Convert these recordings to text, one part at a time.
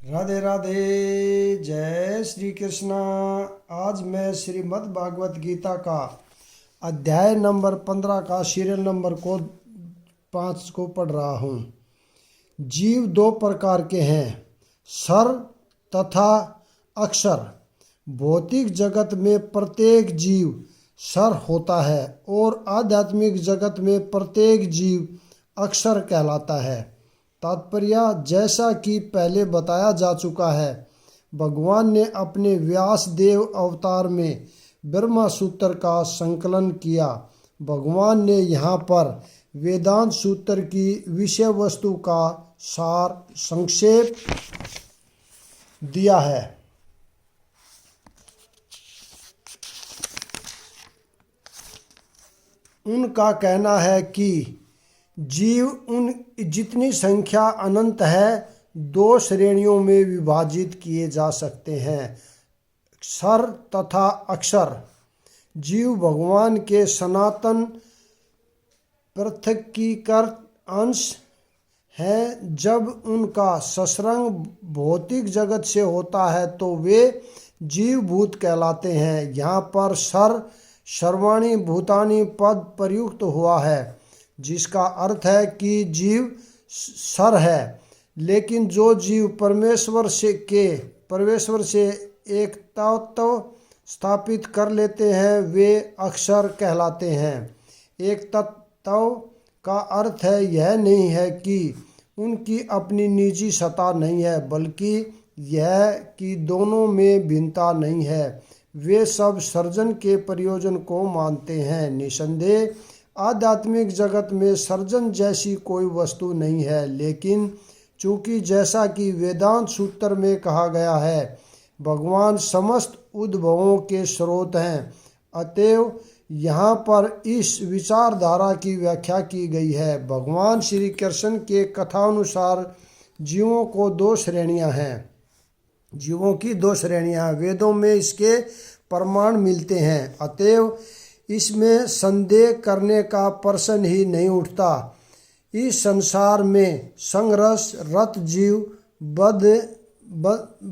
राधे राधे। जय श्री कृष्णा। आज मैं श्रीमद् भागवत गीता का अध्याय नंबर 15 का सीरियल नंबर को 5 को पढ़ रहा हूँ। जीव दो प्रकार के हैं, सर तथा अक्षर। भौतिक जगत में प्रत्येक जीव सर होता है और आध्यात्मिक जगत में प्रत्येक जीव अक्षर कहलाता है। तात्पर्य, जैसा कि पहले बताया जा चुका है, भगवान ने अपने व्यासदेव अवतार में ब्रह्मा सूत्र का संकलन किया। भगवान ने यहाँ पर वेदांत सूत्र की विषय वस्तु का सार संक्षेप दिया है। उनका कहना है कि जीव उन जितनी संख्या अनंत है, दो श्रेणियों में विभाजित किए जा सकते हैं, सर तथा अक्षर। जीव भगवान के सनातन पृथकीकृत अंश हैं। जब उनका संसर्ग भौतिक जगत से होता है तो वे जीवभूत कहलाते हैं। यहाँ पर सर सर्वाणी भूतानी पद प्रयुक्त हुआ है, जिसका अर्थ है कि जीव सर है। लेकिन जो जीव परमेश्वर से एक तत्व स्थापित कर लेते हैं, वे अक्षर कहलाते हैं। एक तत्व का अर्थ है यह नहीं है कि उनकी अपनी निजी सत्ता नहीं है, बल्कि यह कि दोनों में भिन्नता नहीं है। वे सब सर्जन के प्रयोजन को मानते हैं। निसंदेह आध्यात्मिक जगत में सर्जन जैसी कोई वस्तु नहीं है, लेकिन चूंकि जैसा कि वेदांत सूत्र में कहा गया है, भगवान समस्त उद्भवों के स्रोत हैं, अतएव यहाँ पर इस विचारधारा की व्याख्या की गई है। भगवान श्री कृष्ण के कथानुसार जीवों की दो श्रेणियाँ हैं। वेदों में इसके प्रमाण मिलते हैं, अतएव इसमें संदेह करने का प्रश्न ही नहीं उठता। इस संसार में संघर्ष रत जीव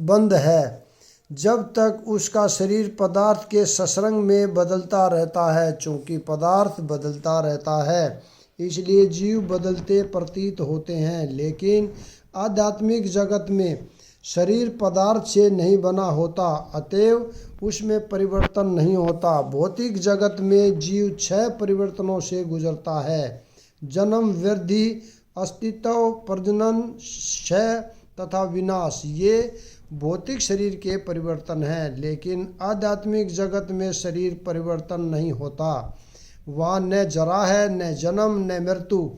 बंद है जब तक उसका शरीर पदार्थ के संसर्ग में बदलता रहता है। चूँकि पदार्थ बदलता रहता है, इसलिए जीव बदलते प्रतीत होते हैं। लेकिन आध्यात्मिक जगत में शरीर पदार्थ से नहीं बना होता, अतएव उसमें परिवर्तन नहीं होता। भौतिक जगत में जीव 6 परिवर्तनों से गुजरता है: जन्म, वृद्धि, अस्तित्व, प्रजनन, क्षय तथा विनाश। ये भौतिक शरीर के परिवर्तन हैं। लेकिन आध्यात्मिक जगत में शरीर परिवर्तन नहीं होता। वहाँ न जरा है, न जन्म, न मृत्यु।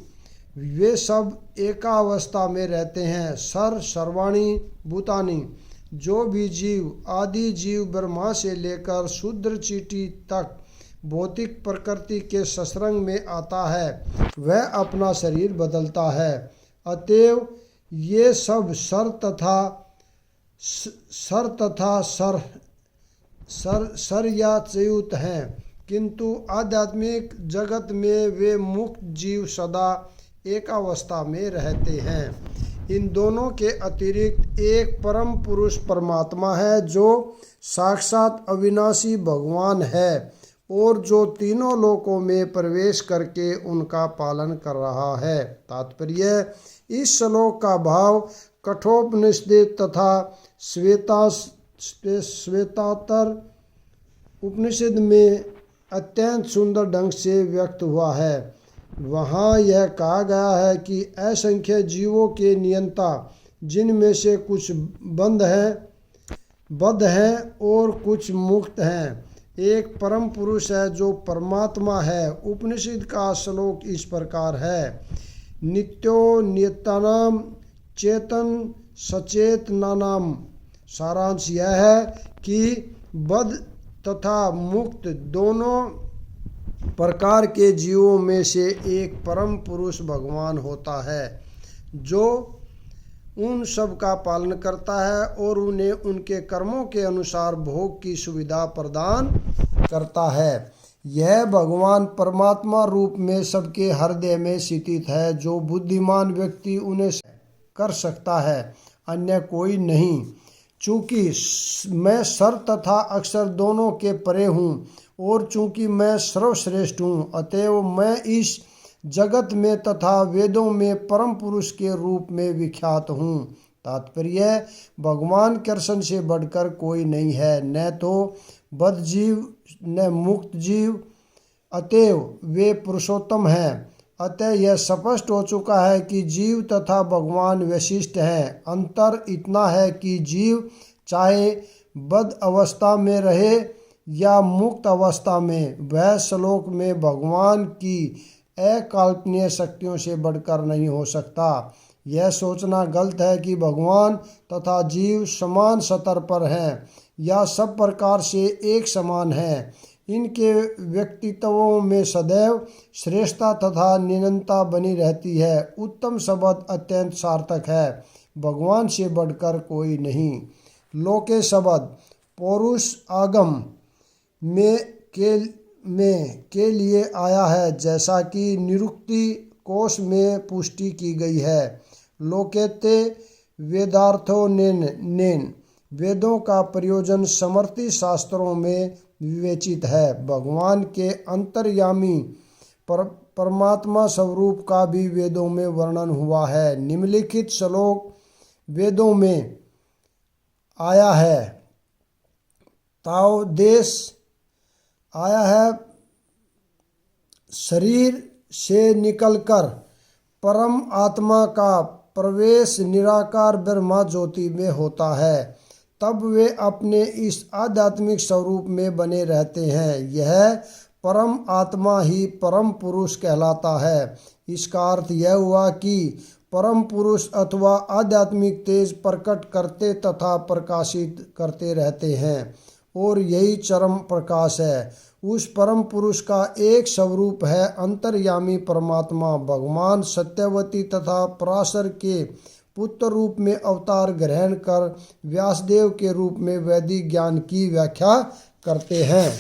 वे सब एकावस्था में रहते हैं। सर्वाणी भूतानी। जो भी जीव आदि जीव ब्रह्मा से लेकर शूद्र चींटी तक भौतिक प्रकृति के संसर्ग में आता है, वह अपना शरीर बदलता है। अतएव ये सब सर्याच्युत हैं, किंतु आध्यात्मिक जगत में वे मुक्त जीव सदा एकावस्था में रहते हैं। इन दोनों के अतिरिक्त एक परम पुरुष परमात्मा है, जो साक्षात अविनाशी भगवान है और जो तीनों लोकों में प्रवेश करके उनका पालन कर रहा है। तात्पर्य, इस श्लोक का भाव कठोपनिषद तथा श्वेतातर उपनिषद में अत्यंत सुंदर ढंग से व्यक्त हुआ है। वहाँ यह कहा गया है कि असंख्य जीवों के नियंता, जिनमें से कुछ बद्ध हैं और कुछ मुक्त हैं, एक परम पुरुष है जो परमात्मा है। उपनिषद का श्लोक इस प्रकार है: नित्यो नियतानाम चेतन सचेतनानाम। सारांश यह है कि बद्ध तथा मुक्त दोनों प्रकार के जीवों में से एक परम पुरुष भगवान होता है, जो उन सब का पालन करता है और उन्हें उनके कर्मों के अनुसार भोग की सुविधा प्रदान करता है। यह भगवान परमात्मा रूप में सबके हृदय में स्थित है, जो बुद्धिमान व्यक्ति उन्हें कर सकता है। अन्य कोई नहीं। चूँकि मैं सर तथा अक्षर दोनों के परे हूँ और चूँकि मैं सर्वश्रेष्ठ हूँ, अतएव मैं इस जगत में तथा वेदों में परम पुरुष के रूप में विख्यात हूँ। तात्पर्य, भगवान कृष्ण से बढ़कर कोई नहीं है, न तो बद्ध जीव न मुक्त जीव, अतएव वे पुरुषोत्तम हैं। अतः यह स्पष्ट हो चुका है कि जीव तथा भगवान विशिष्ट हैं। अंतर इतना है कि जीव चाहे बद्ध अवस्था में रहे या मुक्त अवस्था में, वह श्लोक में भगवान की अकल्पनीय शक्तियों से बढ़कर नहीं हो सकता। यह सोचना गलत है कि भगवान तथा जीव समान स्तर पर हैं या सब प्रकार से एक समान हैं। इनके व्यक्तित्वों में सदैव श्रेष्ठता तथा निरंतरता बनी रहती है। उत्तम शब्द अत्यंत सार्थक है, भगवान से बढ़कर कोई नहीं। लोके शब्द पौरुष आगम के लिए आया है, जैसा कि निरुक्ति कोश में पुष्टि की गई है। लोकेते वेदार्थो नेन वेदों का प्रयोजन स्मृति शास्त्रों में विवेचित है। भगवान के अंतर्यामी परमात्मा स्वरूप का भी वेदों में वर्णन हुआ है। निम्नलिखित श्लोक वेदों में आया है। ताव देश आया है, शरीर से निकलकर परम आत्मा का प्रवेश निराकार ब्रह्मा ज्योति में होता है, तब वे अपने इस आध्यात्मिक स्वरूप में बने रहते हैं। यह परम आत्मा ही परम पुरुष कहलाता है। इसका अर्थ यह हुआ कि परम पुरुष अथवा आध्यात्मिक तेज प्रकट करते तथा प्रकाशित करते रहते हैं और यही चरम प्रकाश है। उस परम पुरुष का एक स्वरूप है अंतर्यामी परमात्मा। भगवान सत्यवती तथा पराशर के पुत्र रूप में अवतार ग्रहण कर व्यासदेव के रूप में वैदिक ज्ञान की व्याख्या करते हैं।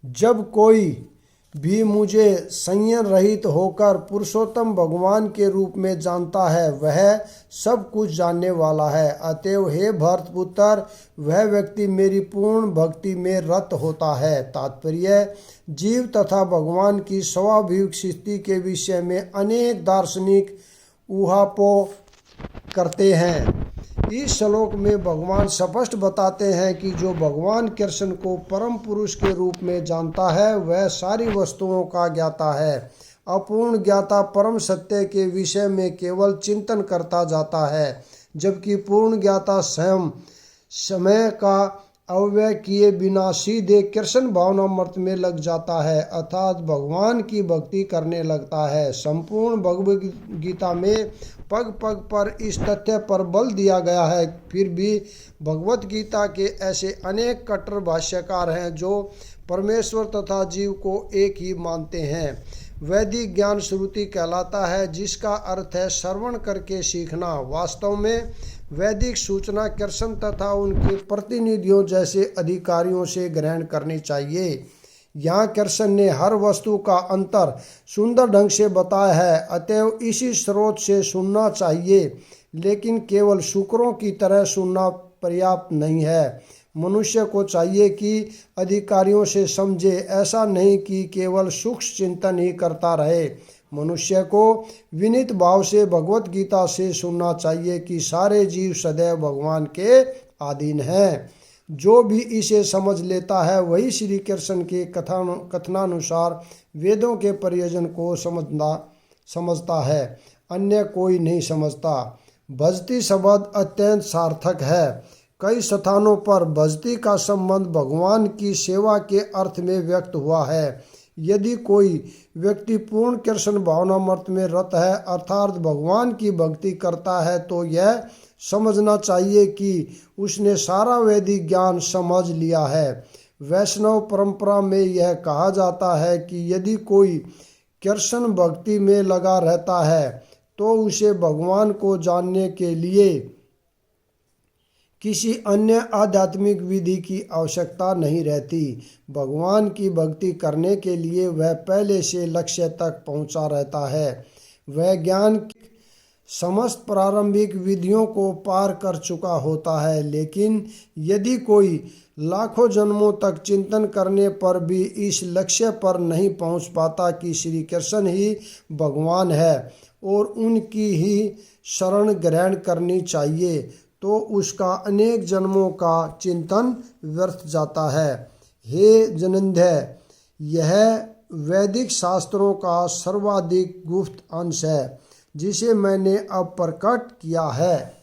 जब कोई भी मुझे संयम रहित होकर पुरुषोत्तम भगवान के रूप में जानता है, वह सब कुछ जानने वाला है। अतएव हे भरतपुत्र, वह व्यक्ति मेरी पूर्ण भक्ति में रत होता है। तात्पर्य, जीव तथा भगवान की स्वाभाविक स्थिति के विषय में अनेक दार्शनिक ऊहापोह करते हैं। इस श्लोक में भगवान स्पष्ट बताते हैं कि जो भगवान कृष्ण को परम पुरुष के रूप में जानता है, वह सारी वस्तुओं का ज्ञाता है। अपूर्ण ज्ञाता परम सत्य के विषय में केवल चिंतन करता जाता है, जबकि पूर्ण ज्ञाता स्वयं समय का अव्यय किए बिना सीधे कृष्ण भावनामृत में लग जाता है, अर्थात भगवान की भक्ति करने लगता है। संपूर्ण भगवद गीता में पग पग पर इस तथ्य पर बल दिया गया है। फिर भी भगवत गीता के ऐसे अनेक कट्टर भाष्यकार हैं जो परमेश्वर तथा जीव को एक ही मानते हैं। वैदिक ज्ञान श्रुति कहलाता है, जिसका अर्थ है श्रवण करके सीखना। वास्तव में वैदिक सूचना कृष्ण तथा उनके प्रतिनिधियों जैसे अधिकारियों से ग्रहण करनी चाहिए। यहाँ कृष्ण ने हर वस्तु का अंतर सुंदर ढंग से बताया है, अतएव इसी स्रोत से सुनना चाहिए। लेकिन केवल शुक्रों की तरह सुनना पर्याप्त नहीं है। मनुष्य को चाहिए कि अधिकारियों से समझे, ऐसा नहीं कि केवल सूक्ष्म चिंतन ही करता रहे। मनुष्य को विनीत भाव से भगवत गीता से सुनना चाहिए कि सारे जीव सदैव भगवान के अधीन हैं। जो भी इसे समझ लेता है, वही श्री कृष्ण के कथनानुसार वेदों के प्रयोजन को समझता है, अन्य कोई नहीं समझता। भजती शब्द अत्यंत सार्थक है। कई स्थानों पर भजती का संबंध भगवान की सेवा के अर्थ में व्यक्त हुआ है। यदि कोई व्यक्ति पूर्ण कृष्ण भावनामृत में रत है, अर्थात भगवान की भक्ति करता है, तो यह समझना चाहिए कि उसने सारा वैदिक ज्ञान समझ लिया है। वैष्णव परंपरा में यह कहा जाता है कि यदि कोई कृष्ण भक्ति में लगा रहता है, तो उसे भगवान को जानने के लिए किसी अन्य आध्यात्मिक विधि की आवश्यकता नहीं रहती। भगवान की भक्ति करने के लिए वह पहले से लक्ष्य तक पहुंचा रहता है। वह ज्ञान समस्त प्रारंभिक विधियों को पार कर चुका होता है। लेकिन यदि कोई लाखों जन्मों तक चिंतन करने पर भी इस लक्ष्य पर नहीं पहुंच पाता कि श्री कृष्ण ही भगवान है और उनकी ही शरण ग्रहण करनी चाहिए, तो उसका अनेक जन्मों का चिंतन व्यर्थ जाता है। हे जनेंद्र, यह वैदिक शास्त्रों का सर्वाधिक गुप्त अंश है जिसे मैंने अब प्रकट किया है।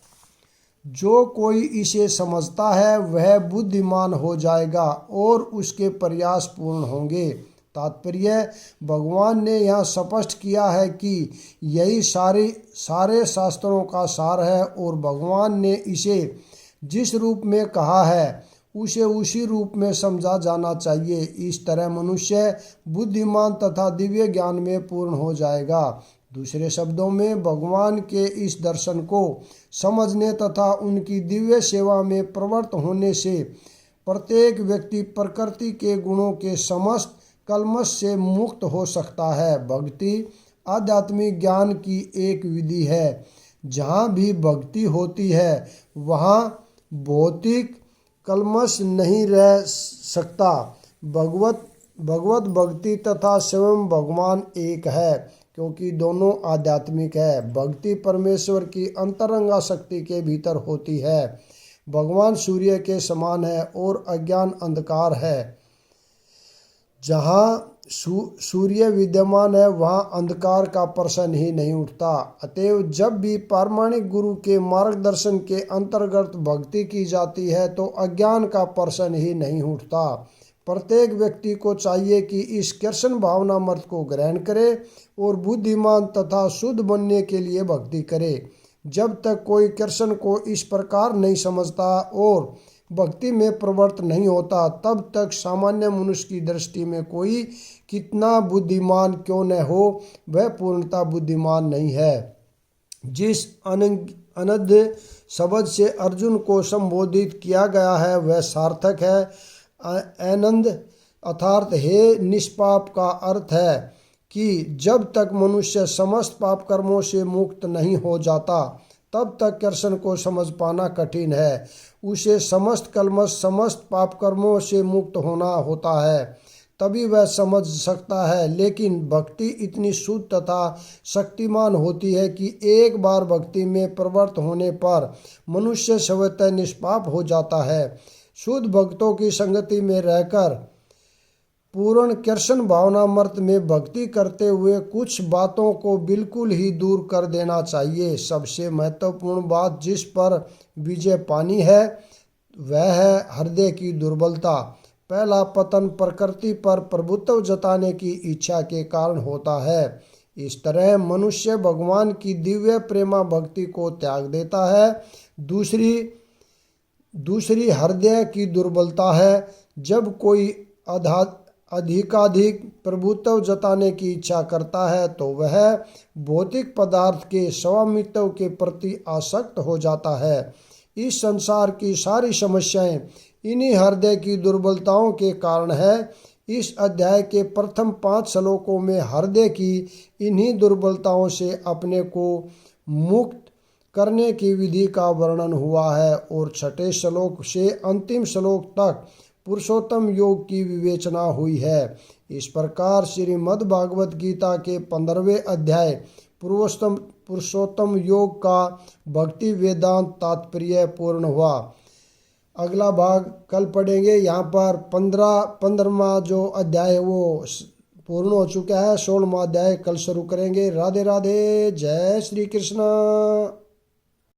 जो कोई इसे समझता है वह बुद्धिमान हो जाएगा और उसके प्रयास पूर्ण होंगे। तात्पर्य, भगवान ने यह स्पष्ट किया है कि यही सारे शास्त्रों का सार है और भगवान ने इसे जिस रूप में कहा है उसे उसी रूप में समझा जाना चाहिए। इस तरह मनुष्य बुद्धिमान तथा दिव्य ज्ञान में पूर्ण हो जाएगा। दूसरे शब्दों में, भगवान के इस दर्शन को समझने तथा उनकी दिव्य सेवा में प्रवृत्त होने से प्रत्येक व्यक्ति प्रकृति के गुणों के समस्त कल्मश से मुक्त हो सकता है। भक्ति आध्यात्मिक ज्ञान की एक विधि है। जहाँ भी भक्ति होती है वहाँ भौतिक कल्मश नहीं रह सकता। भगवत भक्ति तथा स्वयं भगवान एक है, क्योंकि दोनों आध्यात्मिक है। भक्ति परमेश्वर की अंतरंगा शक्ति के भीतर होती है। भगवान सूर्य के समान है और अज्ञान अंधकार है। जहाँ सूर्य विद्यमान है वहाँ अंधकार का प्रश्न ही नहीं उठता। अतएव जब भी प्रामाणिक गुरु के मार्गदर्शन के अंतर्गत भक्ति की जाती है तो अज्ञान का प्रश्न ही नहीं उठता। प्रत्येक व्यक्ति को चाहिए कि इस कृष्ण भावनामृत को ग्रहण करे और बुद्धिमान तथा शुद्ध बनने के लिए भक्ति करे। जब तक कोई कृष्ण को इस प्रकार नहीं समझता और भक्ति में प्रवृत्त नहीं होता, तब तक सामान्य मनुष्य की दृष्टि में कोई कितना बुद्धिमान क्यों न हो, वह पूर्णतः बुद्धिमान नहीं है। जिस अनद्य शब्द से अर्जुन को संबोधित किया गया है वह सार्थक है। आनंद अर्थात हे निष्पाप का अर्थ है कि जब तक मनुष्य समस्त पाप कर्मों से मुक्त नहीं हो जाता तब तक कृष्ण को समझ पाना कठिन है। उसे समस्त कल्मश समस्त पाप कर्मों से मुक्त होना होता है, तभी वह समझ सकता है। लेकिन भक्ति इतनी शुद्ध तथा शक्तिमान होती है कि एक बार भक्ति में प्रवृत्त होने पर मनुष्य स्वतः निष्पाप हो जाता है। शुद्ध भक्तों की संगति में रहकर पूर्ण कृष्ण भावनामृत में भक्ति करते हुए कुछ बातों को बिल्कुल ही दूर कर देना चाहिए। सबसे महत्वपूर्ण बात जिस पर विजय पानी है वह है हृदय की दुर्बलता। पहला पतन प्रकृति पर प्रभुत्व जताने की इच्छा के कारण होता है। इस तरह मनुष्य भगवान की दिव्य प्रेमा भक्ति को त्याग देता है। दूसरी हृदय की दुर्बलता है। जब कोई अधिकाधिक प्रभुत्व जताने की इच्छा करता है तो वह भौतिक पदार्थ के स्वामित्व के प्रति आसक्त हो जाता है। इस संसार की सारी समस्याएं इन्हीं हृदय की दुर्बलताओं के कारण है। इस अध्याय के प्रथम 5 श्लोकों में हृदय की इन्हीं दुर्बलताओं से अपने को मुक्त करने की विधि का वर्णन हुआ है और 6ठे श्लोक से अंतिम श्लोक तक पुरुषोत्तम योग की विवेचना हुई है। इस प्रकार श्रीमद् भागवत गीता के 15वें अध्याय पुरुषोत्तम योग का भक्ति वेदांत तात्पर्य पूर्ण हुआ। अगला भाग कल पढ़ेंगे। यहाँ पर 15वां जो अध्याय है वो पूर्ण हो चुका है। 16वां अध्याय कल शुरू करेंगे। राधे राधे। जय श्री कृष्ण।